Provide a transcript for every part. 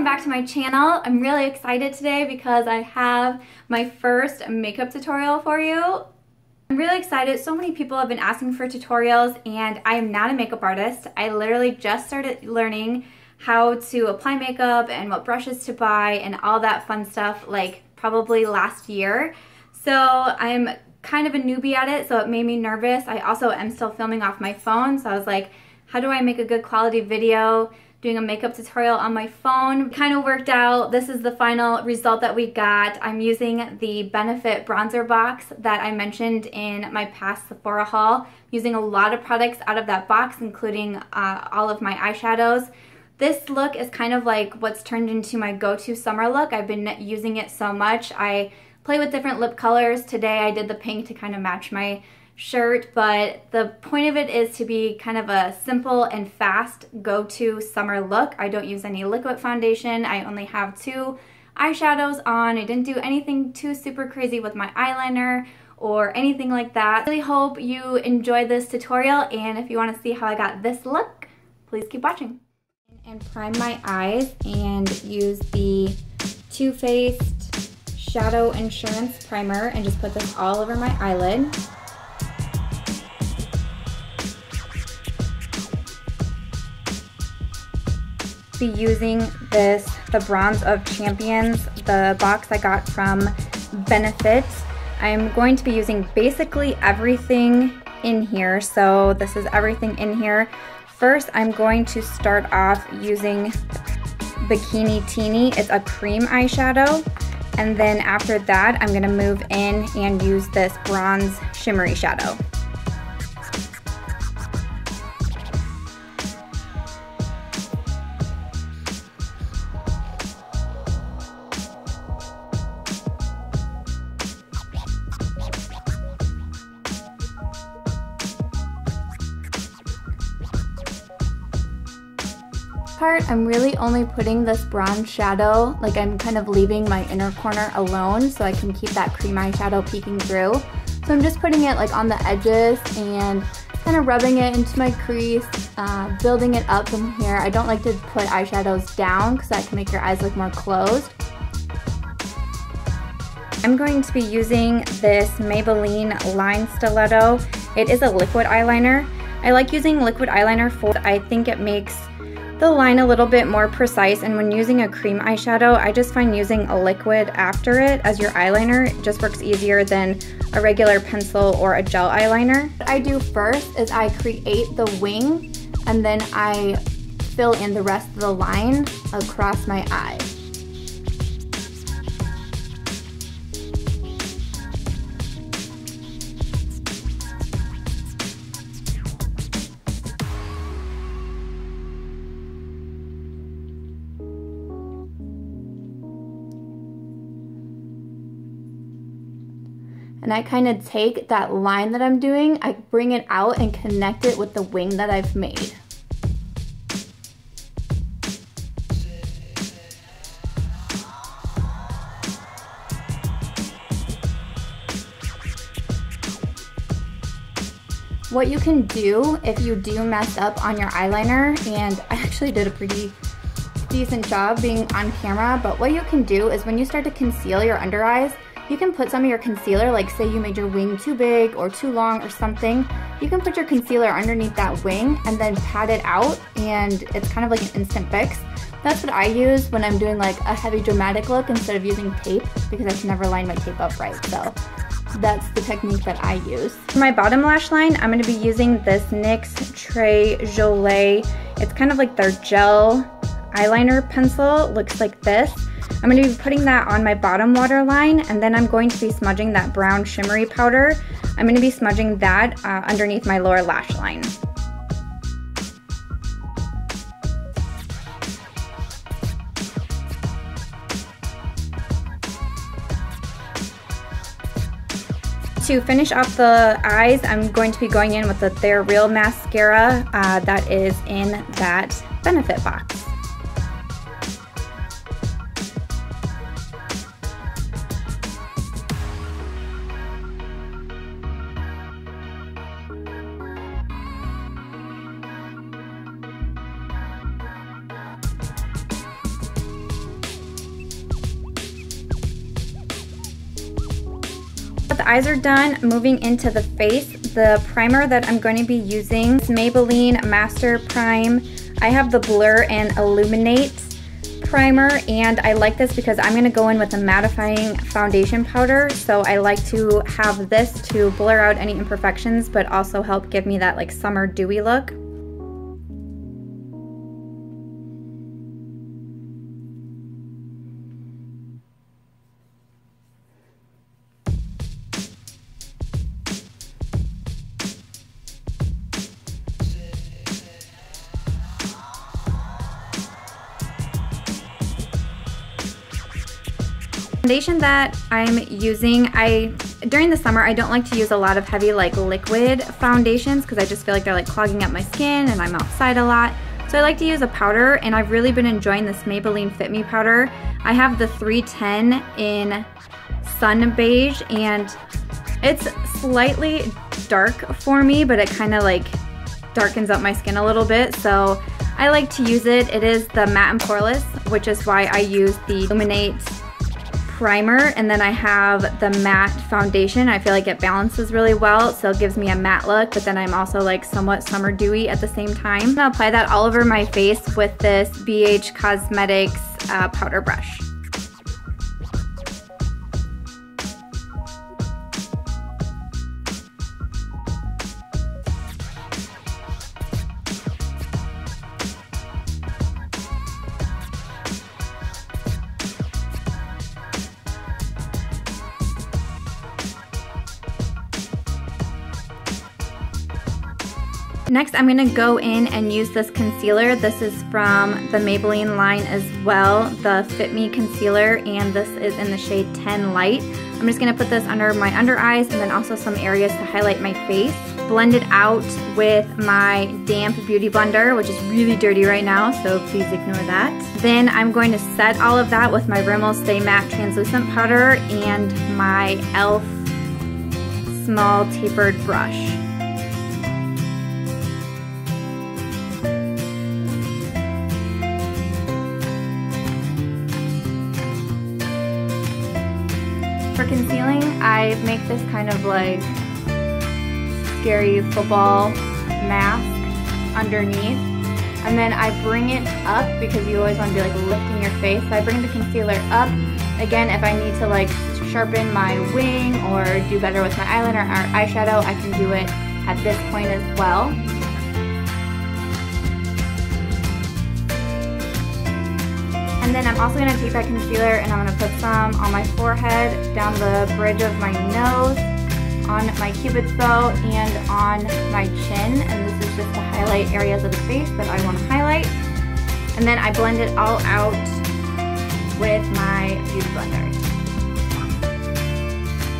back to my channel. I'm really excited today because I have my first makeup tutorial for you. I'm really excited. So many people have been asking for tutorials and I am not a makeup artist. I literally just started learning how to apply makeup and what brushes to buy and all that fun stuff like probably last year. So I'm kind of a newbie at it, so it made me nervous. I also am still filming off my phone, so I was like, how do I make a good quality video doing a makeup tutorial on my phone? Kind of worked out. This is the final result that we got. I'm using the Benefit bronzer box that I mentioned in my past Sephora haul. I'm using a lot of products out of that box, including all of my eyeshadows. This look is kind of like what's turned into my go-to summer look. I've been using it so much. I play with different lip colors. Today I did the pink to kind of match my shirt, but the point of it is to be kind of a simple and fast go-to summer look. I don't use any liquid foundation. I only have 2 eyeshadows on. I didn't do anything too super crazy with my eyeliner or anything like that. I really hope you enjoy this tutorial, and if you want to see how I got this look, please keep watching. And prime my eyes and use the Too Faced Shadow Insurance Primer and just put this all over my eyelid. Be using the Bronze of Champions, the box I got from Benefit. I'm going to be using basically everything in here, so this is everything in here. First, I'm going to start off using Bikini Teeny. It's a cream eyeshadow. And then after that, I'm gonna move in and use this bronze shimmery shadow. I'm really only putting this bronze shadow, like I'm kind of leaving my inner corner alone so I can keep that cream eyeshadow peeking through. So I'm just putting it like on the edges and kind of rubbing it into my crease, building it up from here. I don't like to put eyeshadows down because that can make your eyes look more closed. I'm going to be using this Maybelline Line Stiletto. It is a liquid eyeliner. I like using liquid eyeliner for, I think it makes the line a little bit more precise, and when using a cream eyeshadow, I just find using a liquid after it as your eyeliner just works easier than a regular pencil or a gel eyeliner. What I do first is I create the wing and then I fill in the rest of the line across my eye. And I kind of take that line that I'm doing, I bring it out and connect it with the wing that I've made. What you can do if you do mess up on your eyeliner, and I actually did a pretty decent job being on camera, but what you can do is when you start to conceal your under eyes, you can put some of your concealer, like say you made your wing too big or too long or something, you can put your concealer underneath that wing and then pat it out, and it's kind of like an instant fix. That's what I use when I'm doing like a heavy dramatic look instead of using tape, because I can never line my tape up right, so that's the technique that I use. For my bottom lash line, I'm going to be using this NYX Tray Jolie. It's kind of like their gel eyeliner pencil, looks like this. I'm going to be putting that on my bottom waterline, and then I'm going to be smudging that brown shimmery powder. I'm going to be smudging that underneath my lower lash line. To finish off the eyes, I'm going to be going in with the They're Real mascara that is in that Benefit box. eyes are done, moving into the face. The primer that I'm going to be using is Maybelline Master Prime. I have the Blur and Illuminate primer, and I like this because I'm going to go in with a mattifying foundation powder, so I like to have this to blur out any imperfections but also help give me that like summer dewy look. Foundation that I'm using, during the summer I don't like to use a lot of heavy like liquid foundations because I just feel like they're like clogging up my skin and I'm outside a lot. So I like to use a powder, and I've really been enjoying this Maybelline Fit Me powder. I have the 310 in Sun Beige, and it's slightly dark for me, but it kind of like darkens up my skin a little bit, so I like to use it. It is the matte and poreless, which is why I use the Illuminate primer, and then I have the matte foundation. I feel like it balances really well, so it gives me a matte look, but then I'm also like somewhat summer dewy at the same time. I'm gonna apply that all over my face with this BH Cosmetics powder brush. Next, I'm gonna go in and use this concealer. This is from the Maybelline line as well, the Fit Me Concealer, and this is in the shade 10 Light. I'm just gonna put this under my under eyes and then also some areas to highlight my face. Blend it out with my damp beauty blender, which is really dirty right now, so please ignore that. Then I'm going to set all of that with my Rimmel Stay Matte Translucent Powder and my E.L.F small tapered brush. For concealing, I make this kind of like scary football mask underneath, and then I bring it up because you always want to be like lifting your face. So I bring the concealer up. Again, if I need to like sharpen my wing or do better with my eyeliner or eyeshadow, I can do it at this point as well. And then I'm also going to take that concealer and I'm going to put some on my forehead, down the bridge of my nose, on my cupid's bow, and on my chin. And this is just to highlight areas of the face that I want to highlight. And then I blend it all out with my beauty blender.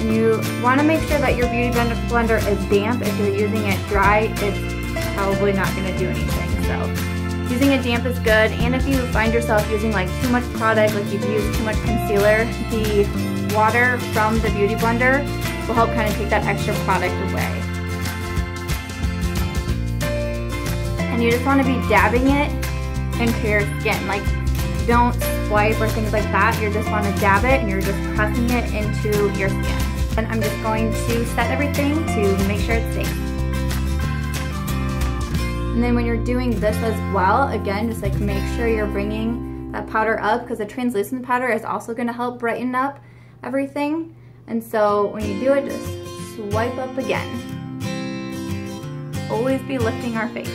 And you want to make sure that your beauty blender is damp. If you're using it dry, it's probably not going to do anything. So using it damp is good, and if you find yourself using like too much product, like you've used too much concealer, the water from the beauty blender will help kind of take that extra product away. And you just want to be dabbing it into your skin. Like, don't swipe or things like that. You just want to dab it and you're just pressing it into your skin. And I'm just going to set everything to make sure it's safe. And then when you're doing this as well, again, just like make sure you're bringing that powder up, because the translucent powder is also going to help brighten up everything. And so when you do it, just swipe up again. Always be lifting our face.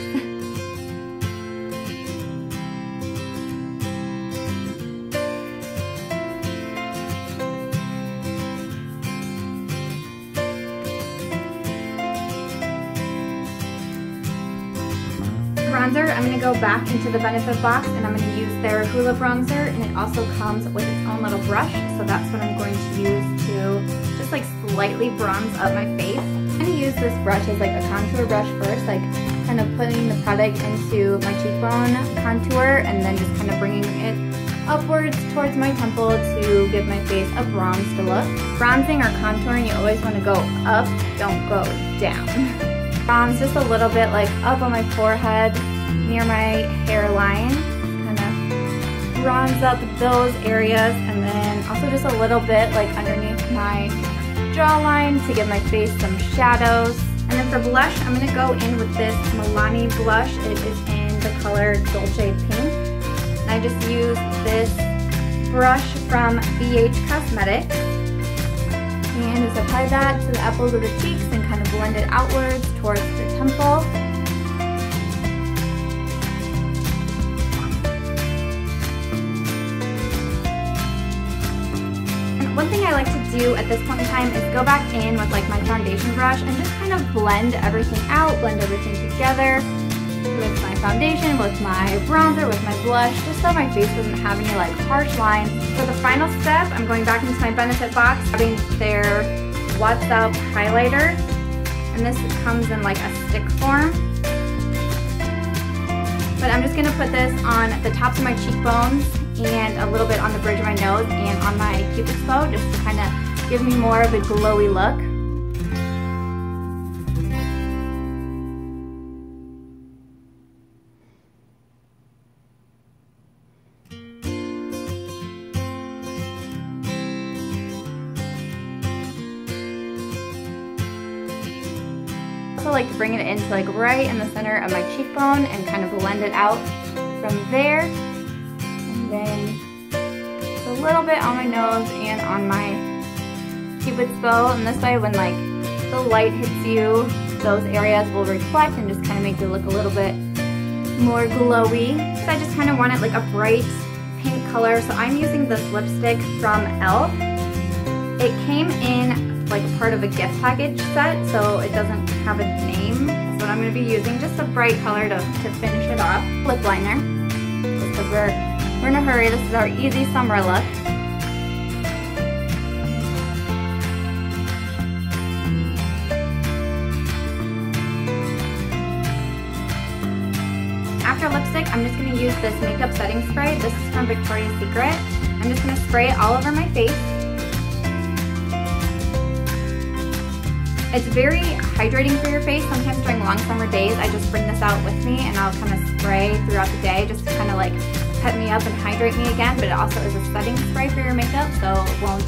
Bronzer, I'm going to go back into the Benefit box and I'm going to use their Hula bronzer, and it also comes with its own little brush, so that's what I'm going to use to just like slightly bronze up my face. I'm going to use this brush as like a contour brush first, like kind of putting the product into my cheekbone contour and then just kind of bringing it upwards towards my temple to give my face a bronzed look. Bronzing or contouring, you always want to go up, don't go down. Bronze just a little bit like up on my forehead near my hairline, kind of bronze up those areas, and then also just a little bit like underneath my jawline to give my face some shadows. And then for blush, I'm going to go in with this Milani blush. It is in the color Dolce Pink. And I just use this brush from BH Cosmetics. And just apply that to the apples of the cheeks and kind of blend it outwards towards the temple. And one thing I like to do at this point in time is go back in with like my foundation brush and just kind of blend everything out, blend everything together with my foundation, with my bronzer, with my blush, just so my face doesn't have any like harsh lines. For the final step, I'm going back into my Benefit box, grabbing their What's Up highlighter, and this comes in like a stick form. But I'm just going to put this on the tops of my cheekbones and a little bit on the bridge of my nose and on my Cupid's bow, just to kind of give me more of a glowy look. I like to bring it into like right in the center of my cheekbone and kind of blend it out from there, and then a little bit on my nose and on my Cupid's bow, and this way when like the light hits you, those areas will reflect and just kind of make you look a little bit more glowy. So I just kind of want it like a bright pink color, so I'm using this lipstick from E.L.F. It came in like a part of a gift package set, so it doesn't have a name. That's what I'm going to be using, just a bright color to finish it off. Lip liner, just because we're in a hurry. This is our easy summer look. After lipstick, I'm just going to use this makeup setting spray. This is from Victoria's Secret. I'm just going to spray it all over my face. It's very hydrating for your face. Sometimes during long summer days, I just bring this out with me and I'll kind of spray throughout the day just to kind of like pep me up and hydrate me again. But it also is a setting spray for your makeup, so it won't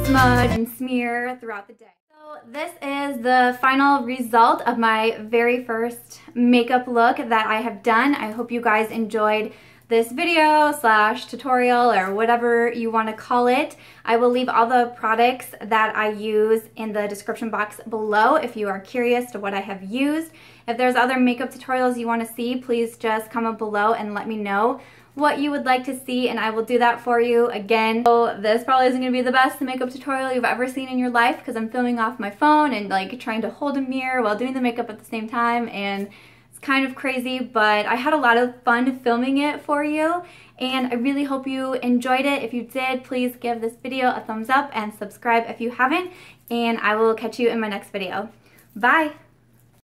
smudge and smear throughout the day. So this is the final result of my very first makeup look that I have done. I hope you guys enjoyed this video / tutorial or whatever you want to call it. I will leave all the products that I use in the description box below if you are curious to what I have used. If there's other makeup tutorials you want to see, please just comment below and let me know what you would like to see and I will do that for you. Again, so this probably isn't going to be the best makeup tutorial you've ever seen in your life because I'm filming off my phone and like trying to hold a mirror while doing the makeup at the same time, and kind of crazy, but I had a lot of fun filming it for you and I really hope you enjoyed it. If you did, please give this video a thumbs up and subscribe if you haven't, and I will catch you in my next video. Bye!